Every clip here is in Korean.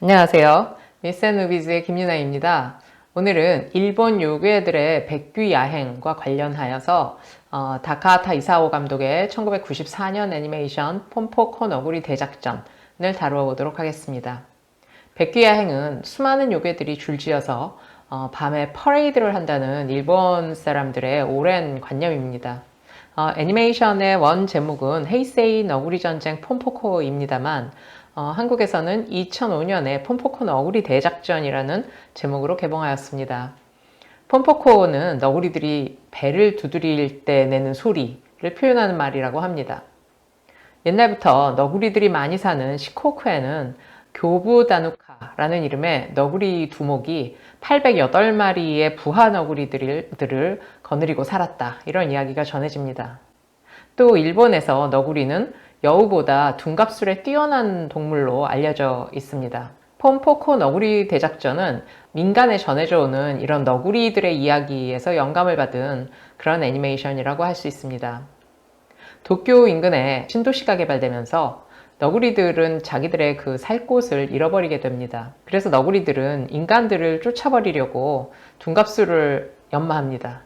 안녕하세요. 미스앤누비즈의 김유나입니다. 오늘은 일본 요괴들의 백귀 야행과 관련하여서 다카하타 이사오 감독의 1994년 애니메이션 폼포코 너구리 대작전을 다루어 보도록 하겠습니다. 백귀 야행은 수많은 요괴들이 줄지어서 밤에 퍼레이드를 한다는 일본 사람들의 오랜 관념입니다. 애니메이션의 원 제목은 헤이세이 너구리 전쟁 폼포코입니다만 한국에서는 2005년에 폼포코 너구리 대작전이라는 제목으로 개봉하였습니다. 폼포코는 너구리들이 배를 두드릴 때 내는 소리를 표현하는 말이라고 합니다. 옛날부터 너구리들이 많이 사는 시코쿠에는 교부다누카라는 이름의 너구리 두목이 808마리의 부하 너구리들을 거느리고 살았다. 이런 이야기가 전해집니다. 또 일본에서 너구리는 여우보다 둔갑술에 뛰어난 동물로 알려져 있습니다. 폼포코 너구리 대작전은 민간에 전해져 오는 이런 너구리들의 이야기에서 영감을 받은 그런 애니메이션이라고 할 수 있습니다. 도쿄 인근에 신도시가 개발되면서 너구리들은 자기들의 그 살 곳을 잃어버리게 됩니다. 그래서 너구리들은 인간들을 쫓아버리려고 둔갑술을 연마합니다.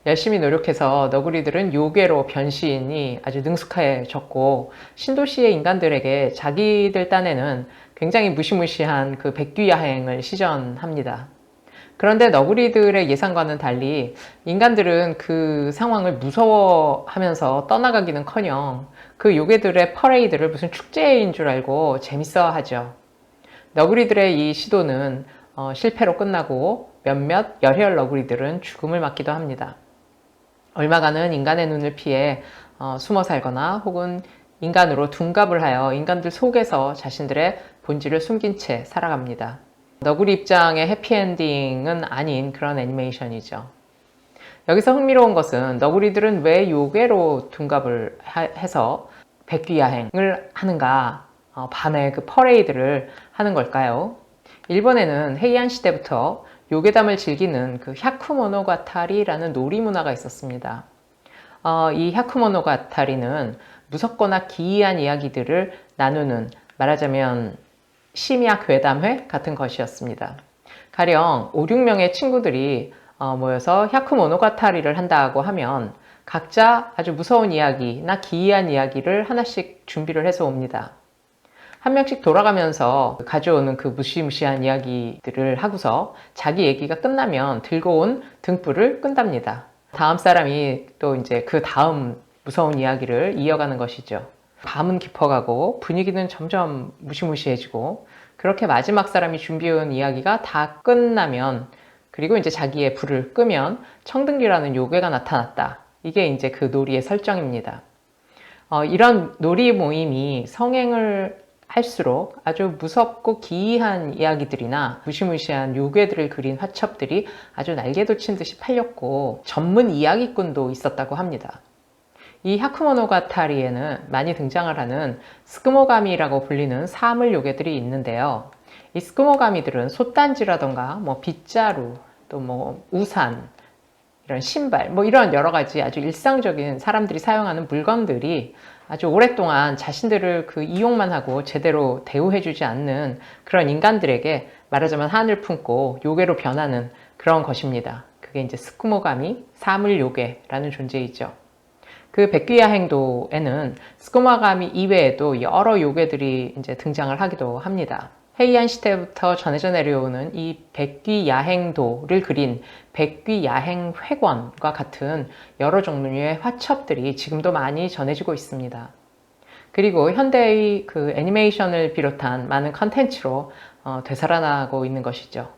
열심히 노력해서 너구리들은 요괴로 변신이 아주 능숙해졌고 신도시의 인간들에게 자기들 딴에는 굉장히 무시무시한 그 백귀야행을 시전합니다. 그런데 너구리들의 예상과는 달리 인간들은 그 상황을 무서워하면서 떠나가기는커녕 그 요괴들의 퍼레이드를 무슨 축제인 줄 알고 재밌어 하죠. 너구리들의 이 시도는 실패로 끝나고 몇몇 열혈 너구리들은 죽음을 맞기도 합니다. 얼마간은 인간의 눈을 피해 숨어 살거나 혹은 인간으로 둔갑을 하여 인간들 속에서 자신들의 본질을 숨긴 채 살아갑니다. 너구리 입장의 해피엔딩은 아닌 그런 애니메이션이죠. 여기서 흥미로운 것은 너구리들은 왜 요괴로 둔갑을 해서 백귀야행을 하는가, 밤에 그 퍼레이드를 하는 걸까요? 일본에는 헤이안 시대부터 요괴담을 즐기는 그 샤쿠모노가타리라는 놀이 문화가 있었습니다. 이 샤쿠모노가타리는 무섭거나 기이한 이야기들을 나누는, 말하자면 심야 괴담회 같은 것이었습니다. 가령 5, 6명의 친구들이 모여서 샤쿠모노가타리를 한다고 하면 각자 아주 무서운 이야기나 기이한 이야기를 하나씩 준비를 해서 옵니다. 한 명씩 돌아가면서 가져오는 그 무시무시한 이야기들을 하고서 자기 얘기가 끝나면 들고 온 등불을 끈답니다. 다음 사람이 또 이제 그 다음 무서운 이야기를 이어가는 것이죠. 밤은 깊어가고 분위기는 점점 무시무시해지고 그렇게 마지막 사람이 준비해온 이야기가 다 끝나면 그리고 이제 자기의 불을 끄면 청등기라는 요괴가 나타났다. 이게 이제 그 놀이의 설정입니다. 이런 놀이 모임이 성행을 할수록 아주 무섭고 기이한 이야기들이나 무시무시한 요괴들을 그린 화첩들이 아주 날개 돋친 듯이 팔렸고 전문 이야기꾼도 있었다고 합니다. 이 하쿠모노가타리에는 많이 등장을 하는 스크모가미라고 불리는 사물 요괴들이 있는데요. 이 스크모가미들은 솥단지라던가 빗자루, 또 우산, 이런 신발, 이런 여러 가지 아주 일상적인 사람들이 사용하는 물건들이 아주 오랫동안 자신들을 그 이용만 하고 제대로 대우해주지 않는 그런 인간들에게 말하자면 한을 품고 요괴로 변하는 그런 것입니다. 그게 이제 스쿠모가미, 사물 요괴라는 존재이죠. 그 백귀야행도에는 스쿠모가미 이외에도 여러 요괴들이 이제 등장을 하기도 합니다. 헤이안 시대부터 전해져 내려오는 이 백귀야행도를 그린 백귀야행회관과 같은 여러 종류의 화첩들이 지금도 많이 전해지고 있습니다. 그리고 현대의 그 애니메이션을 비롯한 많은 컨텐츠로 되살아나고 있는 것이죠.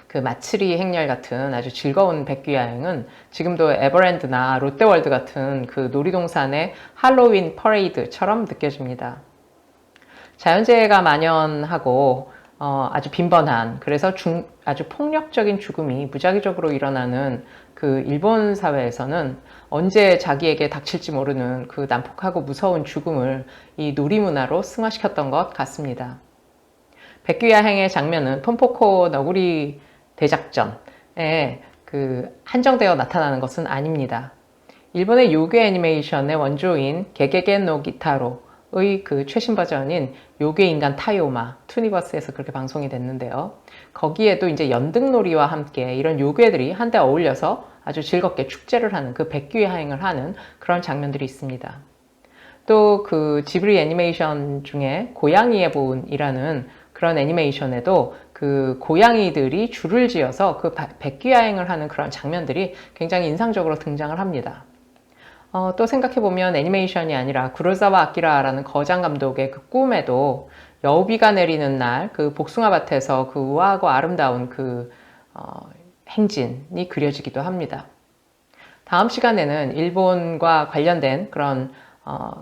그 마츠리 행렬 같은 아주 즐거운 백귀야행은 지금도 에버랜드나 롯데월드 같은 그 놀이동산의 할로윈 퍼레이드처럼 느껴집니다. 자연재해가 만연하고 아주 빈번한, 그래서 아주 폭력적인 죽음이 무작위적으로 일어나는 그 일본 사회에서는 언제 자기에게 닥칠지 모르는 그 난폭하고 무서운 죽음을 이 놀이문화로 승화시켰던 것 같습니다. 백귀야행의 장면은 폼포코 너구리 대작전에 그 한정되어 나타나는 것은 아닙니다. 일본의 요괴 애니메이션의 원조인 게게겐 노 기타로 그 최신 버전인 요괴 인간 타요마 투니버스에서 그렇게 방송이 됐는데요. 거기에도 이제 연등놀이와 함께 이런 요괴들이 한데 어울려서 아주 즐겁게 축제를 하는 그 백귀 야행을 하는 그런 장면들이 있습니다. 또 그 지브리 애니메이션 중에 고양이의 보은이라는 그런 애니메이션에도 그 고양이들이 줄을 지어서 그 백귀야행을 하는 그런 장면들이 굉장히 인상적으로 등장을 합니다. 또 생각해보면 애니메이션이 아니라 구로사와 아키라라는 거장 감독의 그 꿈에도 여우비가 내리는 날 그 복숭아밭에서 그 우아하고 아름다운 그 행진이 그려지기도 합니다. 다음 시간에는 일본과 관련된 그런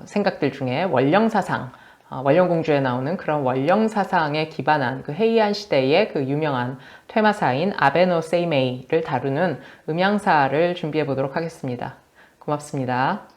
생각들 중에 원령사상, 원령공주에 나오는 그런 원령사상에 기반한 그 헤이안 시대의 그 유명한 퇴마사인 아베노 세이메이를 다루는 음향사를 준비해 보도록 하겠습니다. 고맙습니다.